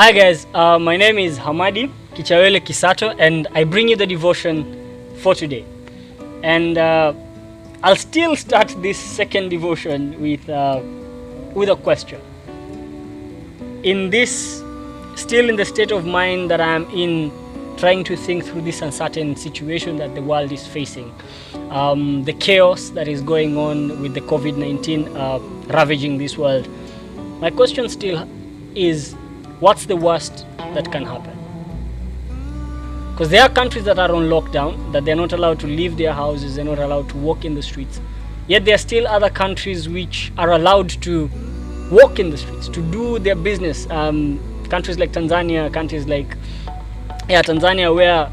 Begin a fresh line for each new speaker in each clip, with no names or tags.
Hi guys, my name is Hamadi Kisato and I bring you the devotion for today. And I'll still start this second devotion with a question. Still in the state of mind that I'm in, trying to think through this uncertain situation that the world is facing, the chaos that is going on with the COVID-19 ravaging this world. My question still is, what's the worst that can happen? Because there are countries that are on lockdown, that they're not allowed to leave their houses, they're not allowed to walk in the streets. Yet there are still other countries which are allowed to walk in the streets, to do their business. Countries like Tanzania, Tanzania, where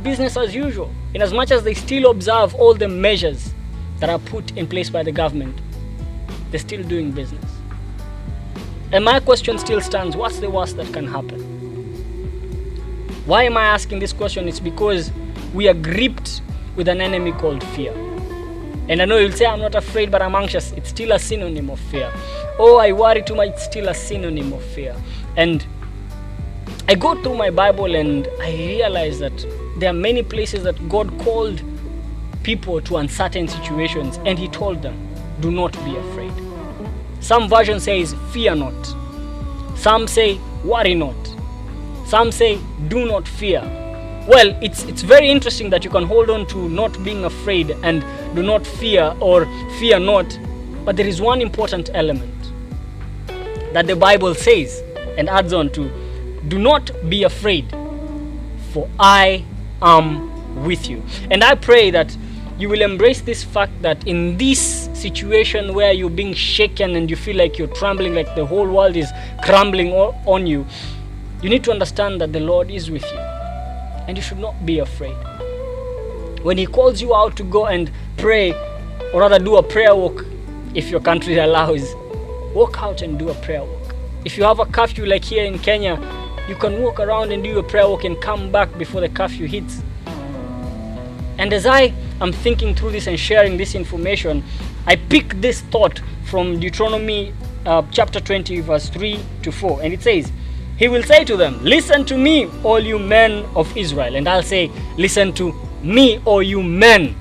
business as usual, in as much as they still observe all the measures that are put in place by the government, they're still doing business. And my question still stands, what's the worst that can happen? Why am I asking this question? It's because we are gripped with an enemy called fear. And I know you'll say, I'm not afraid, but I'm anxious. It's still a synonym of fear. Oh, I worry too much. It's still a synonym of fear. And I go through my Bible and I realize that there are many places that God called people to uncertain situations and He told them, do not be afraid. Some version says, fear not. Some say, worry not. Some say, do not fear. Well, it's very interesting that you can hold on to not being afraid and do not fear or fear not. But there is one important element that the Bible says and adds on to, do not be afraid, for I am with you. And I pray that you will embrace this fact that in this situation where you're being shaken and you feel like you're trembling, like the whole world is crumbling on you, you need to understand that the Lord is with you and you should not be afraid. When He calls you out to go and pray, or rather do a prayer walk, if your country allows, walk out and do a prayer walk. If you have a curfew like here in Kenya, you can walk around and do your prayer walk and come back before the curfew hits. And as I am thinking through this and sharing this information, I pick this thought from Deuteronomy chapter 20 verse 3 to 4, and it says, He will say to them, listen to me, all you men of Israel. And I'll say, listen to me, all you men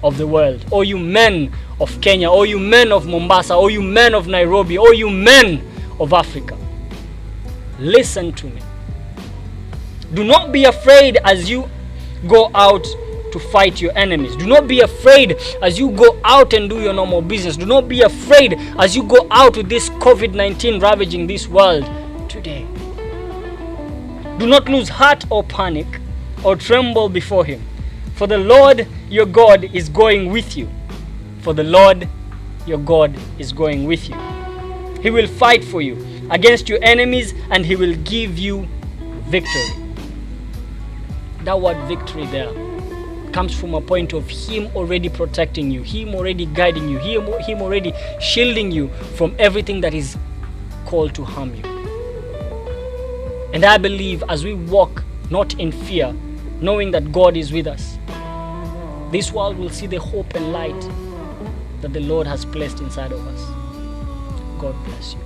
of the world, all you men of Kenya, all you men of Mombasa, all you men of Nairobi, all you men of Africa. Listen to me. Do not be afraid as you go out to fight your enemies. Do not be afraid as you go out and do your normal business. Do not be afraid as you go out with this COVID-19 ravaging this world today. Do not lose heart or panic or tremble before Him. For the Lord your God is going with you. For the Lord your God is going with you. He will fight for you against your enemies and He will give you victory. That word victory there comes from a point of Him already protecting you, Him already guiding you, Him already shielding you from everything that is called to harm you. And I believe as we walk not in fear, knowing that God is with us, this world will see the hope and light that the Lord has placed inside of us. God bless you.